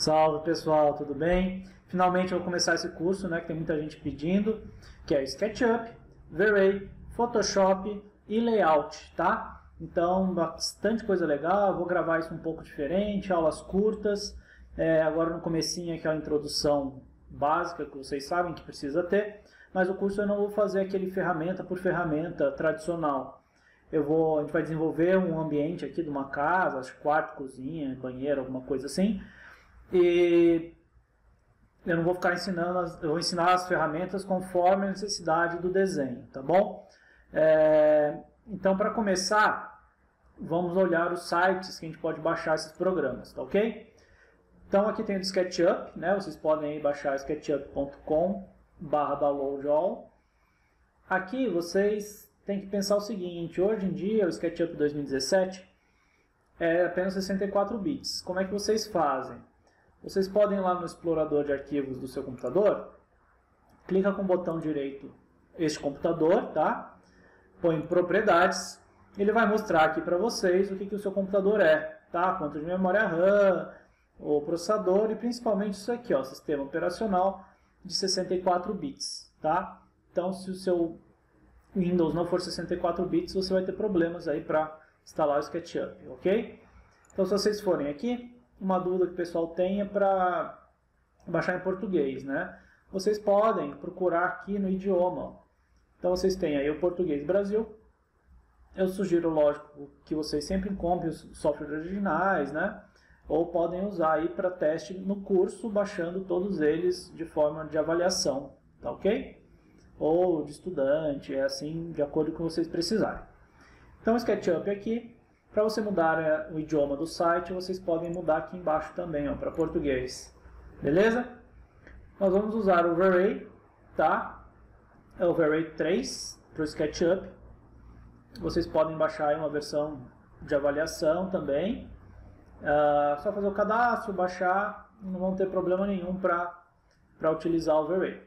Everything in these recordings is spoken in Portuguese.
Salve pessoal, tudo bem? Finalmente eu vou começar esse curso, né, que tem muita gente pedindo, que é SketchUp, V-Ray, Photoshop e Layout, tá? Então, bastante coisa legal, eu vou gravar isso um pouco diferente, aulas curtas, agora no comecinho aqui é a introdução básica que vocês sabem que precisa ter, mas o curso eu não vou fazer aquele ferramenta por ferramenta tradicional. A gente vai desenvolver um ambiente aqui de uma casa, acho quarto, cozinha, banheiro, alguma coisa assim. E eu não vou ficar ensinando, eu vou ensinar as ferramentas conforme a necessidade do desenho, tá bom? Então, para começar, vamos olhar os sites que a gente pode baixar esses programas, tá ok? Então, aqui tem o SketchUp, né? Vocês podem aí baixar sketchup.com/download. Aqui vocês têm que pensar o seguinte: hoje em dia o SketchUp 2017 é apenas 64 bits. Como é que vocês fazem? Vocês podem ir lá no explorador de arquivos do seu computador, clica com o botão direito este computador, tá? Põe propriedades, ele vai mostrar aqui para vocês o que o seu computador é, tá? Quanto de memória RAM, o processador e principalmente isso aqui, ó, sistema operacional de 64 bits, tá? Então, se o seu Windows não for 64 bits, você vai ter problemas aí para instalar o SketchUp, ok? Então, se vocês forem aqui, uma dúvida que o pessoal tem é para baixar em português, né? Vocês podem procurar aqui no idioma. Então, vocês têm aí o português Brasil. Eu sugiro, lógico, que vocês sempre comprem os softwares originais, né? Ou podem usar aí para teste no curso, baixando todos eles de forma de avaliação, tá ok? Ou de estudante, é assim, de acordo com o que vocês precisarem. Então, o SketchUp aqui. Para você mudar o idioma do site, vocês podem mudar aqui embaixo também, para português. Beleza? Nós vamos usar o V-Ray, tá? É o V-Ray 3 para o SketchUp. Vocês podem baixar aí uma versão de avaliação também. Só fazer o cadastro, baixar, não vão ter problema nenhum para utilizar o V-Ray.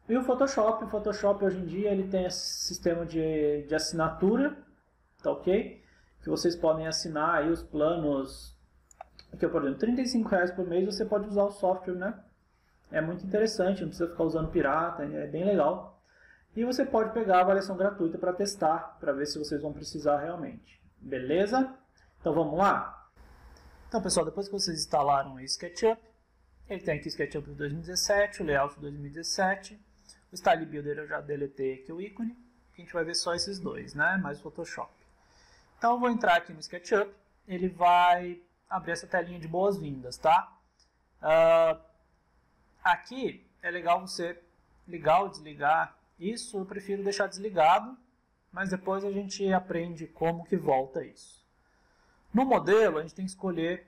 E o Photoshop hoje em dia ele tem esse sistema de assinatura, tá ok? Que vocês podem assinar aí os planos, aqui por exemplo, R$35 por mês você pode usar o software, né? É muito interessante, não precisa ficar usando pirata, é bem legal. E você pode pegar a avaliação gratuita para testar, para ver se vocês vão precisar realmente. Beleza? Então vamos lá? Então pessoal, depois que vocês instalaram o SketchUp, ele tem aqui o SketchUp 2017, o Layout 2017, o Style Builder eu já deletei aqui o ícone, a gente vai ver só esses dois, né? Mais o Photoshop. Então eu vou entrar aqui no SketchUp, ele vai abrir essa telinha de boas-vindas, tá? Aqui é legal você ligar ou desligar isso, eu prefiro deixar desligado, mas depois a gente aprende como que volta isso. No modelo a gente tem que escolher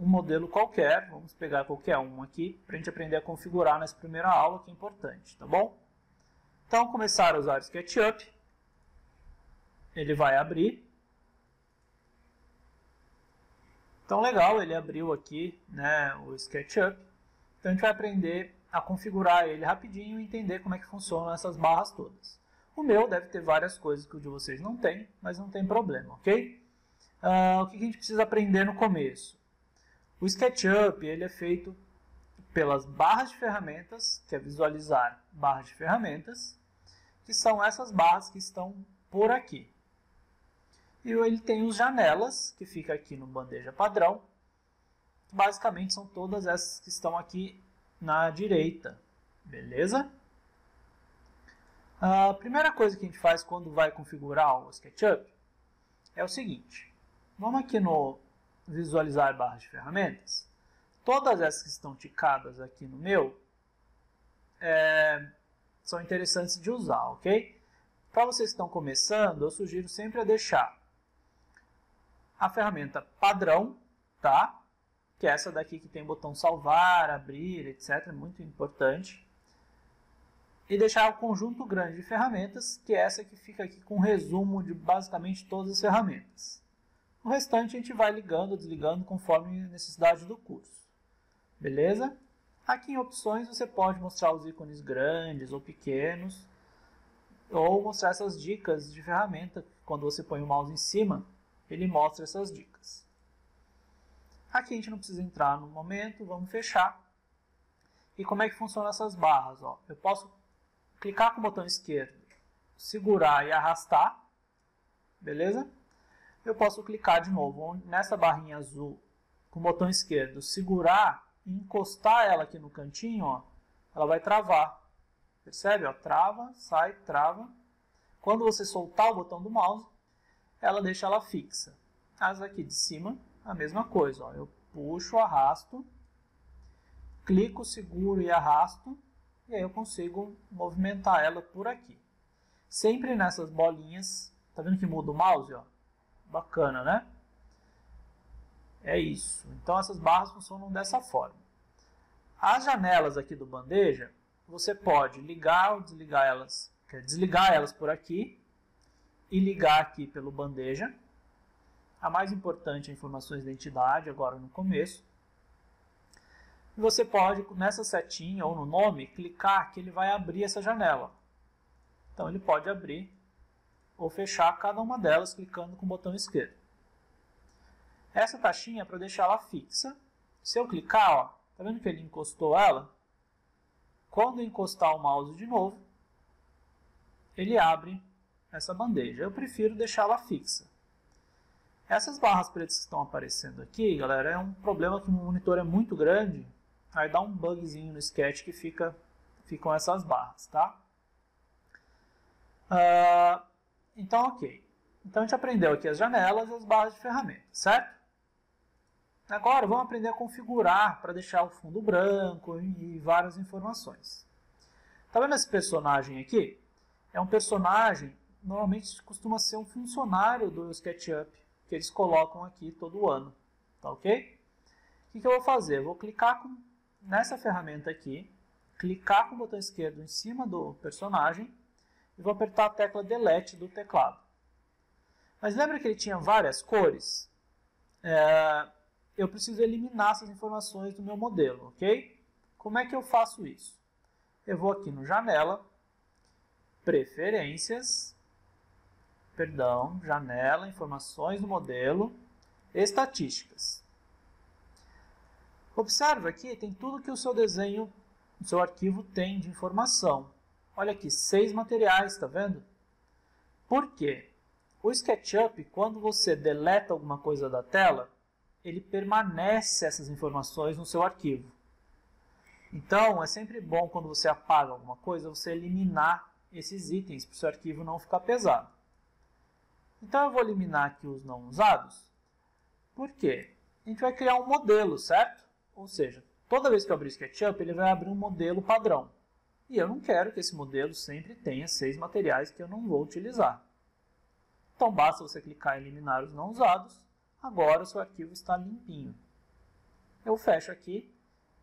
um modelo qualquer, vamos pegar qualquer um aqui, para a gente aprender a configurar nessa primeira aula, que é importante, tá bom? Então, começar a usar o SketchUp, ele vai abrir. Então, legal, ele abriu aqui, né, o SketchUp. Então, a gente vai aprender a configurar ele rapidinho e entender como é que funcionam essas barras todas. O meu deve ter várias coisas que o de vocês não tem, mas não tem problema, ok? O que a gente precisa aprender no começo? O SketchUp ele é feito pelas barras de ferramentas, que é visualizar barras de ferramentas, que são essas barras que estão por aqui. E ele tem os janelas, que fica aqui no bandeja padrão, que basicamente são todas essas que estão aqui na direita, beleza? A primeira coisa que a gente faz quando vai configurar o SketchUp é o seguinte, vamos aqui no visualizar barras de ferramentas, todas essas que estão ticadas aqui no meu são interessantes de usar, ok? Para vocês que estão começando, eu sugiro sempre a deixar a ferramenta padrão, tá? Que é essa daqui que tem o botão salvar, abrir, etc, é muito importante. E deixar o conjunto grande de ferramentas, que é essa que fica aqui com um resumo de basicamente todas as ferramentas. O restante a gente vai ligando ou desligando conforme a necessidade do curso. Beleza? Aqui em opções você pode mostrar os ícones grandes ou pequenos, ou mostrar essas dicas de ferramenta. Quando você põe o mouse em cima, ele mostra essas dicas. Aqui a gente não precisa entrar no momento, vamos fechar. E como é que funcionam essas barras? Ó, eu posso clicar com o botão esquerdo, segurar e arrastar, beleza? Eu posso clicar de novo nessa barrinha azul com o botão esquerdo, segurar e encostar ela aqui no cantinho, ó, ela vai travar. Percebe? Ó, trava, sai, trava. Quando você soltar o botão do mouse, ela deixa ela fixa. As aqui de cima, a mesma coisa. Ó, eu puxo, arrasto, clico, seguro e arrasto, e aí eu consigo movimentar ela por aqui. Sempre nessas bolinhas. Tá vendo que muda o mouse? Ó? Bacana, né? É isso. Então essas barras funcionam dessa forma. As janelas aqui do Bandeja, você pode ligar ou desligar elas. Desligar elas por aqui e ligar aqui pelo Bandeja. A mais importante é informações de identidade, agora no começo. E você pode, nessa setinha ou no nome, clicar que ele vai abrir essa janela. Então ele pode abrir ou fechar cada uma delas clicando com o botão esquerdo. Essa taxinha é para deixar ela fixa. Se eu clicar, ó, tá vendo que ele encostou ela? Quando eu encostar o mouse de novo, ele abre essa bandeja. Eu prefiro deixá-la fixa. Essas barras pretas que estão aparecendo aqui, galera, é um problema que o monitor é muito grande. Aí dá um bugzinho no Sketch que ficam essas barras, tá? Então, ok. Então a gente aprendeu aqui as janelas e as barras de ferramenta, certo? Agora vamos aprender a configurar para deixar o fundo branco e várias informações. Tá vendo esse personagem aqui? É um personagem, normalmente costuma ser um funcionário do SketchUp, que eles colocam aqui todo ano, tá ok? O que eu vou fazer? Eu vou clicar nessa ferramenta aqui, clicar com o botão esquerdo em cima do personagem e vou apertar a tecla Delete do teclado. Mas lembra que ele tinha várias cores? Eu preciso eliminar essas informações do meu modelo, ok? Como é que eu faço isso? Eu vou aqui no Janela, Preferências, Janela, Informações do modelo, Estatísticas. Observa aqui, tem tudo que o seu desenho, o seu arquivo tem de informação. Olha aqui, 6 materiais, tá vendo? Por quê? O SketchUp, quando você deleta alguma coisa da tela, ele permanece essas informações no seu arquivo. Então, é sempre bom quando você apaga alguma coisa, você eliminar esses itens para o seu arquivo não ficar pesado. Então, eu vou eliminar aqui os não usados. Por quê? A gente vai criar um modelo, certo? Ou seja, toda vez que eu abrir o SketchUp, ele vai abrir um modelo padrão. E eu não quero que esse modelo sempre tenha 6 materiais que eu não vou utilizar. Então, basta você clicar em eliminar os não usados. Agora o seu arquivo está limpinho. Eu fecho aqui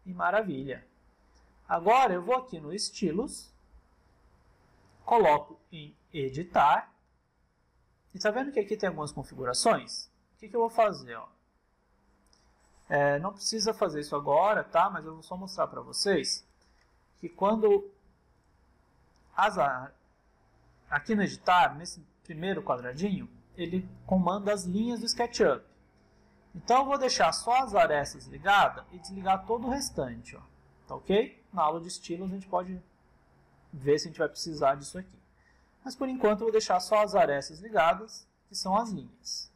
e maravilha. Agora eu vou aqui no Estilos, coloco em Editar. E está vendo que aqui tem algumas configurações? O que eu vou fazer? Ó? Não precisa fazer isso agora, tá? Mas eu vou só mostrar para vocês que quando aqui no Editar, nesse primeiro quadradinho, ele comanda as linhas do SketchUp. Então eu vou deixar só as arestas ligadas e desligar todo o restante. Ó. Tá ok? Na aula de estilos a gente pode ver se a gente vai precisar disso aqui. Mas por enquanto eu vou deixar só as arestas ligadas, que são as linhas.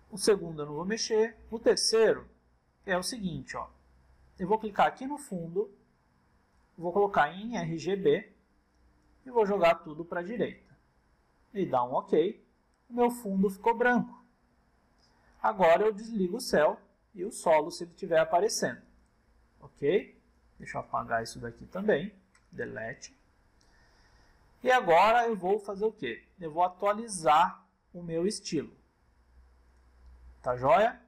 O segundo eu não vou mexer. O terceiro é o seguinte, ó. Eu vou clicar aqui no fundo, vou colocar em RGB e vou jogar tudo para a direita. E dar um OK. O meu fundo ficou branco. Agora eu desligo o céu e o solo se ele estiver aparecendo. Ok? Deixa eu apagar isso daqui também. Delete. E agora eu vou fazer o quê? Eu vou atualizar o meu estilo. Tá joia?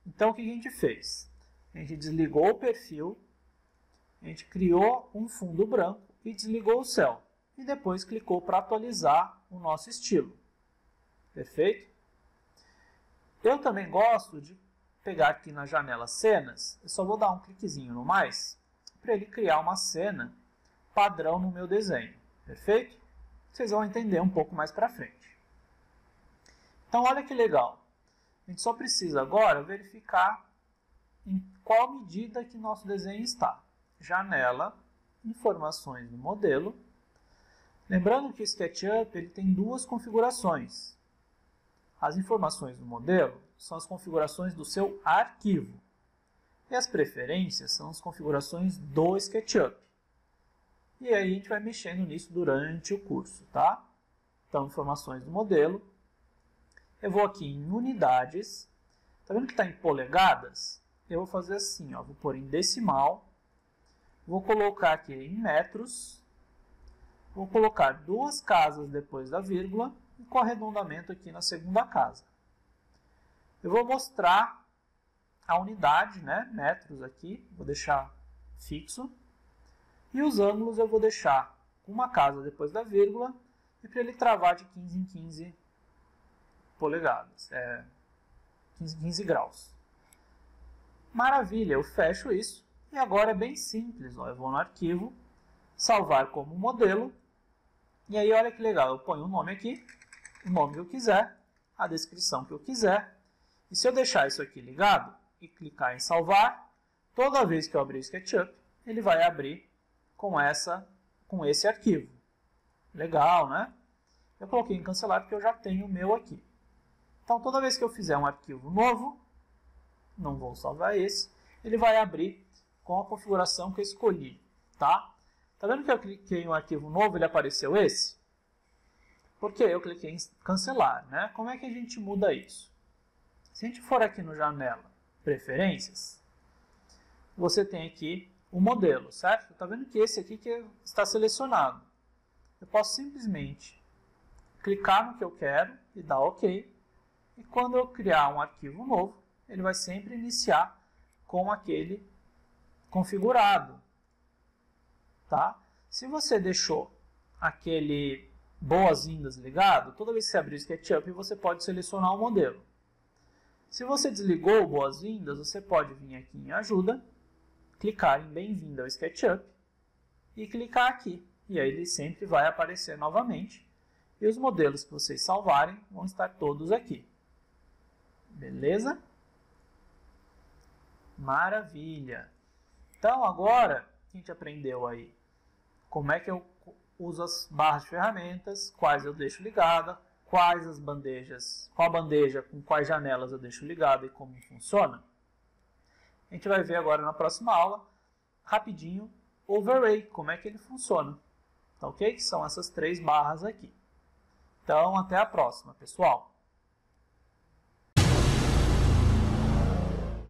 Então o que a gente fez? A gente desligou o perfil, a gente criou um fundo branco e desligou o céu. E depois clicou para atualizar o nosso estilo. Perfeito? Eu também gosto de pegar aqui na janela cenas, eu só vou dar um cliquezinho no mais, para ele criar uma cena padrão no meu desenho. Perfeito? Vocês vão entender um pouco mais para frente. Então olha que legal. A gente só precisa agora verificar em qual medida que nosso desenho está. Janela, informações do modelo. Lembrando que o SketchUp ele tem duas configurações. As informações do modelo são as configurações do seu arquivo. E as preferências são as configurações do SketchUp. E aí a gente vai mexendo nisso durante o curso, tá? Então, informações do modelo. Eu vou aqui em unidades. Tá vendo que está em polegadas? Eu vou fazer assim, ó, vou pôr em decimal. Vou colocar aqui em metros. Vou colocar 2 casas depois da vírgula e com arredondamento aqui na segunda casa. Eu vou mostrar a unidade, né, metros aqui, vou deixar fixo. E os ângulos eu vou deixar com uma casa depois da vírgula e para ele travar de 15 em 15 polegadas, 15 graus. Maravilha, eu fecho isso e agora é bem simples, ó, eu vou no arquivo, salvar como modelo e aí olha que legal, eu ponho o nome aqui, o nome que eu quiser, a descrição que eu quiser e se eu deixar isso aqui ligado e clicar em salvar, toda vez que eu abrir o SketchUp, ele vai abrir com esse arquivo. Legal, né? Eu coloquei em cancelar porque eu já tenho o meu aqui. Então, toda vez que eu fizer um arquivo novo, não vou salvar esse, ele vai abrir com a configuração que eu escolhi, tá? Tá vendo que eu cliquei em um arquivo novo e ele apareceu esse? Porque eu cliquei em cancelar, né? Como é que a gente muda isso? Se a gente for aqui no janela preferências, você tem aqui o modelo, certo? Tá vendo que esse aqui que está selecionado. Eu posso simplesmente clicar no que eu quero e dar OK. E quando eu criar um arquivo novo, ele vai sempre iniciar com aquele configurado, tá? Se você deixou aquele boas-vindas ligado, toda vez que você abrir o SketchUp, você pode selecionar o modelo. Se você desligou o boas-vindas, você pode vir aqui em ajuda, clicar em bem-vindo ao SketchUp e clicar aqui. E aí ele sempre vai aparecer novamente. E os modelos que vocês salvarem vão estar todos aqui. Beleza? Maravilha! Então agora a gente aprendeu aí como é que eu uso as barras de ferramentas, quais eu deixo ligada, quais as bandejas, qual bandeja com quais janelas eu deixo ligada e como funciona. A gente vai ver agora na próxima aula, rapidinho, Overlay, como é que ele funciona. Tá ok? Que são essas 3 barras aqui. Então, até a próxima, pessoal!